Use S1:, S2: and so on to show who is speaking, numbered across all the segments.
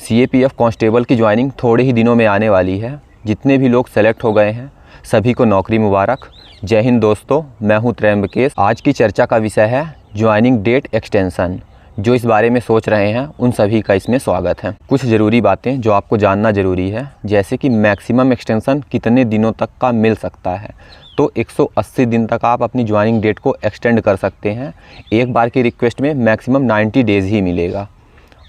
S1: CAPF constable की joining थोड़े ही दिनों में आने वाली है। जितने भी लोग सेलेक्ट हो गए हैं सभी को नौकरी मुबारक। जय हिंद दोस्तों, मैं हूं त्रयंबकेश। आज की चर्चा का विषय है ज्वाइनिंग डेट एक्सटेंशन। जो इस बारे में सोच रहे हैं उन सभी का इसमें स्वागत है। कुछ ज़रूरी बातें जो आपको जानना ज़रूरी है, जैसे कि मैक्सिमम एक्सटेंशन कितने दिनों तक का मिल सकता है। तो 180 दिन तक आप अपनी ज्वाइनिंग डेट को एक्सटेंड कर सकते हैं। एक बार की रिक्वेस्ट में मैक्सिमम 90 डेज़ ही मिलेगा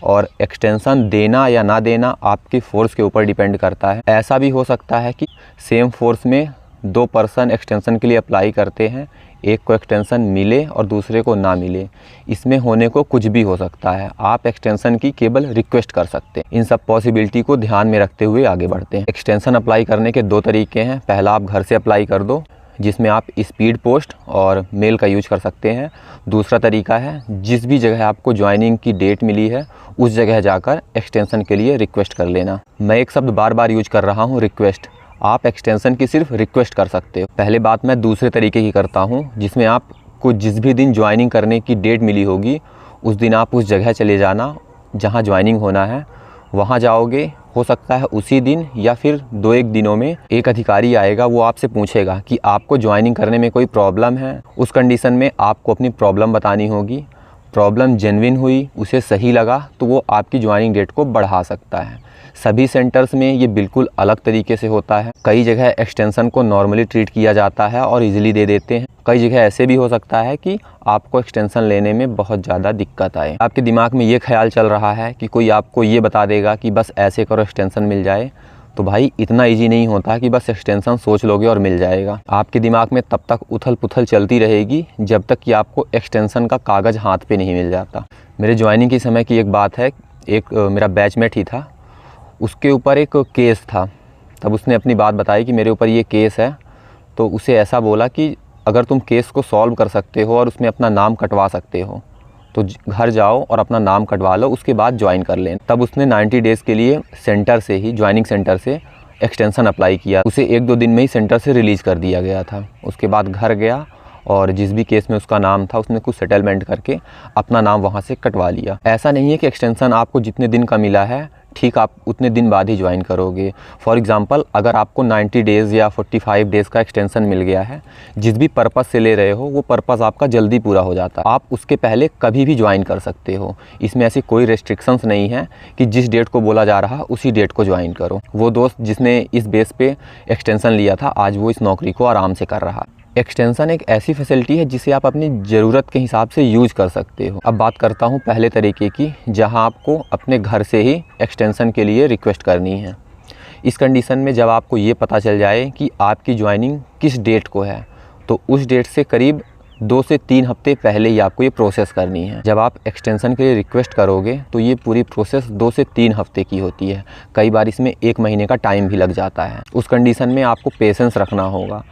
S1: और एक्सटेंशन देना या ना देना आपकी फ़ोर्स के ऊपर डिपेंड करता है। ऐसा भी हो सकता है कि सेम फोर्स में 2 पर्सन एक्सटेंशन के लिए अप्लाई करते हैं, एक को एक्सटेंशन मिले और दूसरे को ना मिले। इसमें होने को कुछ भी हो सकता है। आप एक्सटेंशन की केवल रिक्वेस्ट कर सकते हैं। इन सब पॉसिबिलिटी को ध्यान में रखते हुए आगे बढ़ते हैं। एक्सटेंशन अप्लाई करने के 2 तरीके हैं। पहला, आप घर से अप्लाई कर दो, जिसमें आप स्पीड पोस्ट और मेल का यूज कर सकते हैं। दूसरा तरीका है, जिस भी जगह आपको ज्वाइनिंग की डेट मिली है उस जगह जाकर एक्सटेंशन के लिए रिक्वेस्ट कर लेना। मैं एक शब्द बार बार यूज कर रहा हूँ, रिक्वेस्ट। आप एक्सटेंशन की सिर्फ रिक्वेस्ट कर सकते हो। पहले बात मैं दूसरे तरीके की करता हूँ, जिसमें आपको जिस भी दिन ज्वाइनिंग करने की डेट मिली होगी उस दिन आप उस जगह चले जाना जहाँ ज्वाइनिंग होना है। वहाँ जाओगे, हो सकता है उसी दिन या फिर 2-1 दिनों में एक अधिकारी आएगा, वो आपसे पूछेगा कि आपको ज्वाइनिंग करने में कोई प्रॉब्लम है। उस कंडीशन में आपको अपनी प्रॉब्लम बतानी होगी। प्रॉब्लम जेन्युइन हुई, उसे सही लगा तो वो आपकी ज्वाइनिंग डेट को बढ़ा सकता है। सभी सेंटर्स में ये बिल्कुल अलग तरीके से होता है। कई जगह एक्सटेंशन को नॉर्मली ट्रीट किया जाता है और इजीली दे देते हैं। कई जगह ऐसे भी हो सकता है कि आपको एक्सटेंशन लेने में बहुत ज़्यादा दिक्कत आए। आपके दिमाग में ये ख्याल चल रहा है कि कोई आपको ये बता देगा कि बस ऐसे करो एक्सटेंशन मिल जाए। तो भाई, इतना इजी नहीं होता कि बस एक्सटेंशन सोच लोगे और मिल जाएगा। आपके दिमाग में तब तक उथल पुथल चलती रहेगी जब तक कि आपको एक्सटेंशन का कागज़ हाथ पे नहीं मिल जाता। मेरे ज्वाइनिंग के समय की एक बात है, एक मेरा बैचमेट ही था, उसके ऊपर एक केस था। तब उसने अपनी बात बताई कि मेरे ऊपर ये केस है। तो उसे ऐसा बोला कि अगर तुम केस को सॉल्व कर सकते हो और उसमें अपना नाम कटवा सकते हो तो घर जाओ और अपना नाम कटवा लो, उसके बाद ज्वाइन कर लें। तब उसने 90 डेज़ के लिए सेंटर से ही, ज्वाइनिंग सेंटर से एक्सटेंशन अप्लाई किया। उसे 1-2 दिन में ही सेंटर से रिलीज़ कर दिया गया था। उसके बाद घर गया और जिस भी केस में उसका नाम था उसने कुछ सेटलमेंट करके अपना नाम वहाँ से कटवा लिया। ऐसा नहीं है कि एक्सटेंशन आपको जितने दिन का मिला है ठीक आप उतने दिन बाद ही ज्वाइन करोगे। फॉर एग्ज़ाम्पल, अगर आपको 90 डेज़ या 45 डेज़ का एक्सटेंशन मिल गया है, जिस भी पर्पज़ से ले रहे हो वो पर्पज़ आपका जल्दी पूरा हो जाता है। आप उसके पहले कभी भी ज्वाइन कर सकते हो। इसमें ऐसी कोई रेस्ट्रिक्शंस नहीं है कि जिस डेट को बोला जा रहा उसी डेट को ज्वाइन करो। वो दोस्त जिसने इस बेस पे एक्सटेंशन लिया था आज वो इस नौकरी को आराम से कर रहा है। एक्सटेंशन एक ऐसी फैसिलिटी है जिसे आप अपनी ज़रूरत के हिसाब से यूज कर सकते हो। अब बात करता हूँ पहले तरीके की, जहाँ आपको अपने घर से ही एक्सटेंशन के लिए रिक्वेस्ट करनी है। इस कंडीशन में जब आपको ये पता चल जाए कि आपकी ज्वाइनिंग किस डेट को है, तो उस डेट से करीब 2 से 3 हफ्ते पहले ही आपको ये प्रोसेस करनी है। जब आप एक्सटेंशन के लिए रिक्वेस्ट करोगे तो ये पूरी प्रोसेस 2 से 3 हफ्ते की होती है। कई बार इसमें 1 महीने का टाइम भी लग जाता है। उस कंडीशन में आपको पेशेंस रखना होगा।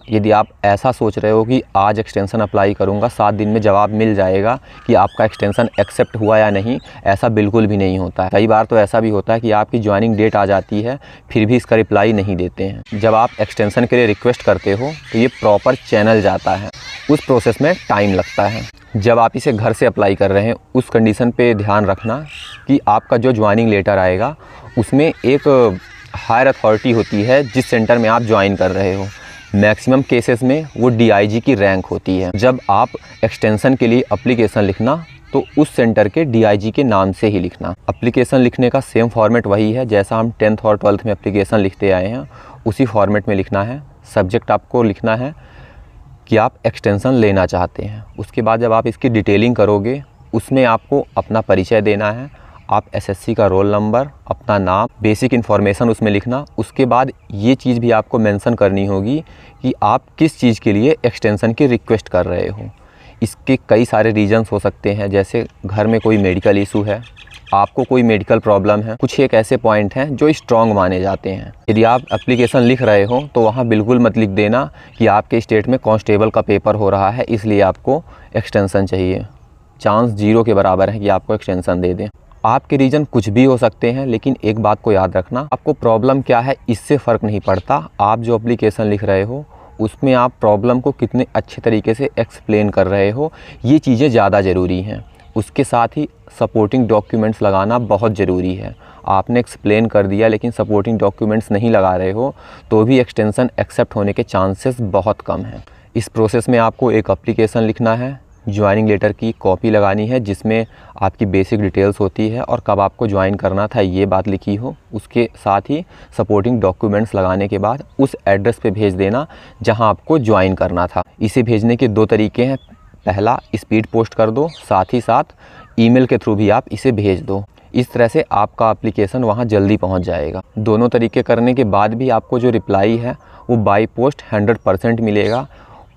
S1: यदि आप ऐसा सोच रहे हो कि आज एक्सटेंशन अप्लाई करूंगा, 7 दिन में जवाब मिल जाएगा कि आपका एक्सटेंशन एक्सेप्ट हुआ या नहीं, ऐसा बिल्कुल भी नहीं होता है। कई बार तो ऐसा भी होता है कि आपकी ज्वाइनिंग डेट आ जाती है फिर भी इसका रिप्लाई नहीं देते हैं। जब आप एक्सटेंशन के लिए रिक्वेस्ट करते हो तो ये प्रॉपर चैनल जाता है, उस प्रोसेस में टाइम लगता है। जब आप इसे घर से अप्लाई कर रहे हैं उस कंडीशन पे ध्यान रखना कि आपका जो ज्वाइनिंग लेटर आएगा उसमें एक हायर अथॉरिटी होती है जिस सेंटर में आप ज्वाइन कर रहे हो। मैक्सिमम केसेस में वो DIG की रैंक होती है। जब आप एक्सटेंशन के लिए एप्लीकेशन लिखना तो उस सेंटर के DIG के नाम से ही लिखना। एप्लीकेशन लिखने का सेम फॉर्मेट वही है जैसा हम 10th और 12th में एप्लीकेशन लिखते आए हैं, उसी फॉर्मेट में लिखना है। सब्जेक्ट आपको लिखना है कि आप एक्सटेंशन लेना चाहते हैं। उसके बाद जब आप इसकी डिटेलिंग करोगे उसमें आपको अपना परिचय देना है। आप SSC का रोल नंबर, अपना नाम, बेसिक इन्फॉर्मेशन उसमें लिखना। उसके बाद ये चीज़ भी आपको मेंशन करनी होगी कि आप किस चीज़ के लिए एक्सटेंशन की रिक्वेस्ट कर रहे हो। इसके कई सारे रीजंस हो सकते हैं, जैसे घर में कोई मेडिकल इशू है, आपको कोई मेडिकल प्रॉब्लम है। कुछ एक ऐसे पॉइंट हैं जो स्ट्रॉन्ग माने जाते हैं। यदि आप एप्लीकेशन लिख रहे हो तो वहाँ बिल्कुल मत लिख देना कि आपके स्टेट में कांस्टेबल का पेपर हो रहा है इसलिए आपको एक्सटेंशन चाहिए। चांस 0 के बराबर है कि आपको एक्सटेंशन दे दें। आपके रीज़न कुछ भी हो सकते हैं, लेकिन एक बात को याद रखना, आपको प्रॉब्लम क्या है इससे फ़र्क नहीं पड़ता। आप जो एप्लीकेशन लिख रहे हो उसमें आप प्रॉब्लम को कितने अच्छे तरीके से एक्सप्लेन कर रहे हो, ये चीज़ें ज़्यादा ज़रूरी हैं। उसके साथ ही सपोर्टिंग डॉक्यूमेंट्स लगाना बहुत ज़रूरी है। आपने एक्सप्लेन कर दिया लेकिन सपोर्टिंग डॉक्यूमेंट्स नहीं लगा रहे हो तो भी एक्सटेंशन एक्सेप्ट होने के चांसेस बहुत कम हैं। इस प्रोसेस में आपको एक एप्लीकेशन लिखना है, ज्वाइनिंग लेटर की कॉपी लगानी है जिसमें आपकी बेसिक डिटेल्स होती है और कब आपको ज्वाइन करना था ये बात लिखी हो। उसके साथ ही सपोर्टिंग डॉक्यूमेंट्स लगाने के बाद उस एड्रेस पे भेज देना जहां आपको ज्वाइन करना था। इसे भेजने के 2 तरीके हैं। पहला, स्पीड पोस्ट कर दो, साथ ही साथ ईमेल के थ्रू भी आप इसे भेज दो। इस तरह से आपका एप्लीकेशन वहां जल्दी पहुंच जाएगा। दोनों तरीके करने के बाद भी आपको जो रिप्लाई है वो बाय पोस्ट 100% मिलेगा।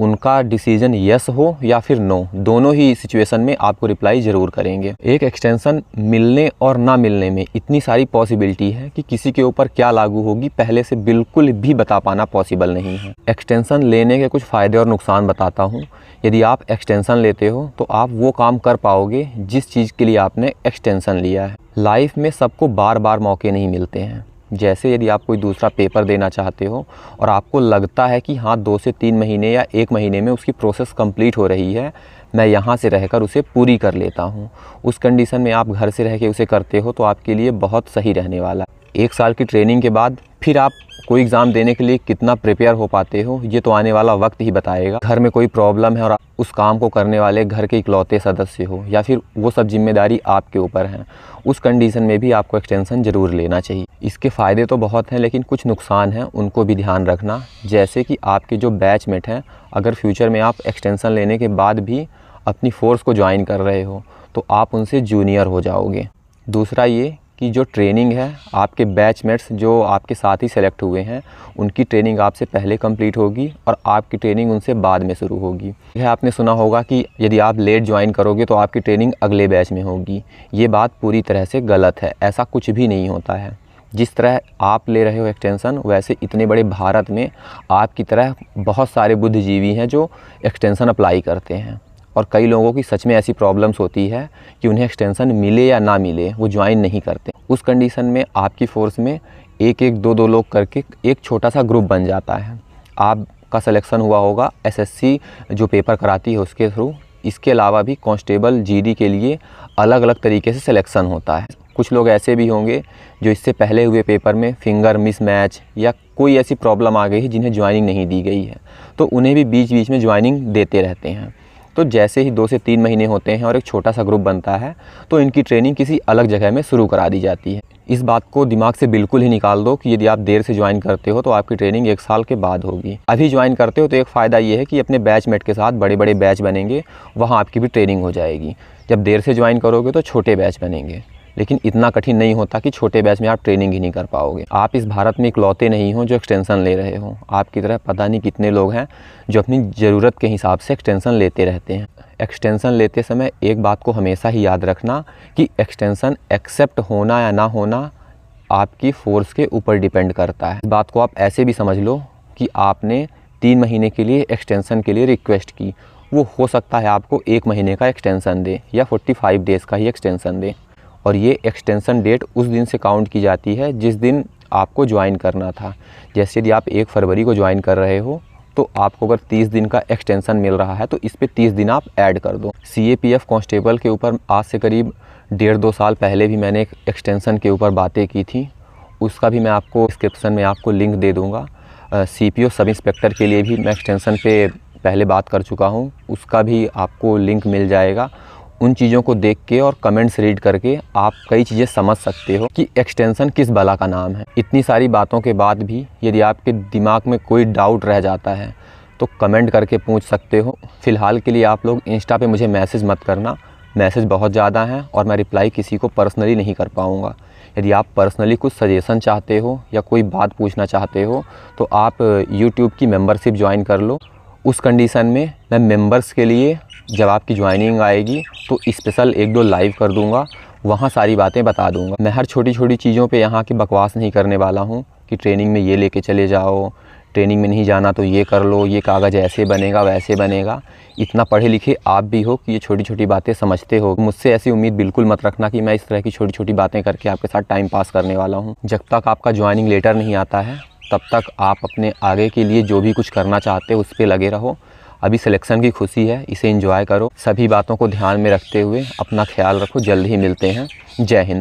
S1: उनका डिसीजन यस हो या फिर नो, दोनों ही सिचुएशन में आपको रिप्लाई ज़रूर करेंगे। एक एक्सटेंशन मिलने और ना मिलने में इतनी सारी पॉसिबिलिटी है कि किसी के ऊपर क्या लागू होगी पहले से बिल्कुल भी बता पाना पॉसिबल नहीं है। एक्सटेंशन लेने के कुछ फ़ायदे और नुकसान बताता हूँ। यदि आप एक्सटेंशन लेते हो तो आप वो काम कर पाओगे जिस चीज़ के लिए आपने एक्सटेंशन लिया है। लाइफ में सबको बार बार मौके नहीं मिलते हैं। जैसे यदि आप कोई दूसरा पेपर देना चाहते हो और आपको लगता है कि हाँ 2 से 3 महीने या 1 महीने में उसकी प्रोसेस कंप्लीट हो रही है, मैं यहाँ से रहकर उसे पूरी कर लेता हूँ, उस कंडीशन में आप घर से रह के उसे करते हो तो आपके लिए बहुत सही रहने वाला है। 1 साल की ट्रेनिंग के बाद फिर आप कोई एग्ज़ाम देने के लिए कितना प्रिपेयर हो पाते हो ये तो आने वाला वक्त ही बताएगा। घर में कोई प्रॉब्लम है और उस काम को करने वाले घर के इकलौते सदस्य हो या फिर वो सब जिम्मेदारी आपके ऊपर है, उस कंडीशन में भी आपको एक्सटेंशन ज़रूर लेना चाहिए। इसके फ़ायदे तो बहुत हैं लेकिन कुछ नुकसान हैं, उनको भी ध्यान रखना। जैसे कि आपके जो बैचमेट हैं, अगर फ्यूचर में आप एक्सटेंशन लेने के बाद भी अपनी फ़ोर्स को ज्वाइन कर रहे हो तो आप उनसे जूनियर हो जाओगे। दूसरा ये कि जो ट्रेनिंग है, आपके बैचमेट्स जो आपके साथ ही सेलेक्ट हुए हैं उनकी ट्रेनिंग आपसे पहले कंप्लीट होगी और आपकी ट्रेनिंग उनसे बाद में शुरू होगी। यह आपने सुना होगा कि यदि आप लेट ज्वाइन करोगे तो आपकी ट्रेनिंग अगले बैच में होगी। ये बात पूरी तरह से गलत है, ऐसा कुछ भी नहीं होता है। जिस तरह आप ले रहे हो एक्सटेंशन, वैसे इतने बड़े भारत में आपकी तरह बहुत सारे बुद्धिजीवी हैं जो एक्सटेंशन अप्लाई करते हैं और कई लोगों की सच में ऐसी प्रॉब्लम्स होती है कि उन्हें एक्सटेंशन मिले या ना मिले वो ज्वाइन नहीं करते। उस कंडीशन में आपकी फ़ोर्स में 1-1, 2-2 लोग करके एक छोटा सा ग्रुप बन जाता है। आपका सिलेक्शन हुआ होगा एसएससी जो पेपर कराती है उसके थ्रू। इसके अलावा भी कांस्टेबल जीडी के लिए अलग अलग तरीके से सिलेक्शन होता है। कुछ लोग ऐसे भी होंगे जो इससे पहले हुए पेपर में फिंगर मिसमैच या कोई ऐसी प्रॉब्लम आ गई है जिन्हें ज्वाइनिंग नहीं दी गई है, तो उन्हें भी बीच बीच में ज्वाइनिंग देते रहते हैं। तो जैसे ही 2 से 3 महीने होते हैं और एक छोटा सा ग्रुप बनता है तो इनकी ट्रेनिंग किसी अलग जगह में शुरू करा दी जाती है। इस बात को दिमाग से बिल्कुल ही निकाल दो कि यदि आप देर से ज्वाइन करते हो तो आपकी ट्रेनिंग 1 साल के बाद होगी। अभी ज्वाइन करते हो तो एक फ़ायदा ये है कि अपने बैचमेट के साथ बड़े बड़े बैच बनेंगे, वहाँ आपकी भी ट्रेनिंग हो जाएगी। जब देर से ज्वाइन करोगे तो छोटे बैच बनेंगे, लेकिन इतना कठिन नहीं होता कि छोटे बैच में आप ट्रेनिंग ही नहीं कर पाओगे। आप इस भारत में इकलौते नहीं हो जो एक्सटेंशन ले रहे हो। आपकी तरह पता नहीं कितने लोग हैं जो अपनी ज़रूरत के हिसाब से एक्सटेंशन लेते रहते हैं। एक्सटेंशन लेते समय एक बात को हमेशा ही याद रखना कि एक्सटेंशन एक्सेप्ट होना या ना होना आपकी फ़ोर्स के ऊपर डिपेंड करता है। इस बात को आप ऐसे भी समझ लो कि आपने 3 महीने के लिए एक्सटेंशन के लिए रिक्वेस्ट की, वो हो सकता है आपको 1 महीने का एक्सटेंशन दे या 45 डेज़ का ही एक्सटेंशन दे, और ये एक्सटेंशन डेट उस दिन से काउंट की जाती है जिस दिन आपको ज्वाइन करना था। जैसे यदि आप 1 फरवरी को ज्वाइन कर रहे हो तो आपको अगर 30 दिन का एक्सटेंशन मिल रहा है तो इस पे 30 दिन आप ऐड कर दो। CAPF कांस्टेबल के ऊपर आज से करीब 1.5-2 साल पहले भी मैंने एक एक्सटेंशन के ऊपर बातें की थी, उसका भी मैं आपको डिस्क्रिप्शन में आपको लिंक दे दूँगा। CPO सब इंस्पेक्टर के लिए भी मैं एक्सटेंशन पे पहले बात कर चुका हूँ, उसका भी आपको लिंक मिल जाएगा। उन चीज़ों को देख के और कमेंट्स रीड करके आप कई चीज़ें समझ सकते हो कि एक्सटेंशन किस बला का नाम है। इतनी सारी बातों के बाद भी यदि आपके दिमाग में कोई डाउट रह जाता है तो कमेंट करके पूछ सकते हो। फ़िलहाल के लिए आप लोग इंस्टा पे मुझे मैसेज मत करना, मैसेज बहुत ज़्यादा हैं और मैं रिप्लाई किसी को पर्सनली नहीं कर पाऊँगा। यदि आप पर्सनली कुछ सजेशन चाहते हो या कोई बात पूछना चाहते हो तो आप यूट्यूब की मेंबरशिप ज्वाइन कर लो। उस कंडीशन में मैं मेंबर्स के लिए जब आपकी ज्वाइनिंग आएगी तो स्पेशल 1-2 लाइव कर दूंगा, वहाँ सारी बातें बता दूंगा। मैं हर छोटी छोटी चीज़ों पे यहाँ की बकवास नहीं करने वाला हूँ कि ट्रेनिंग में ये लेके चले जाओ, ट्रेनिंग में नहीं जाना तो ये कर लो, ये कागज़ ऐसे बनेगा वैसे बनेगा। इतना पढ़े लिखे आप भी हो कि ये छोटी छोटी बातें समझते हो। मुझसे ऐसी उम्मीद बिल्कुल मत रखना कि मैं इस तरह की छोटी छोटी बातें करके आपके साथ टाइम पास करने वाला हूँ। जब तक आपका ज्वाइनिंग लेटर नहीं आता है तब तक आप अपने आगे के लिए जो भी कुछ करना चाहते हो उस पर लगे रहो। अभी सिलेक्शन की खुशी है, इसे एंजॉय करो। सभी बातों को ध्यान में रखते हुए अपना ख्याल रखो। जल्द ही मिलते हैं। जय हिंद।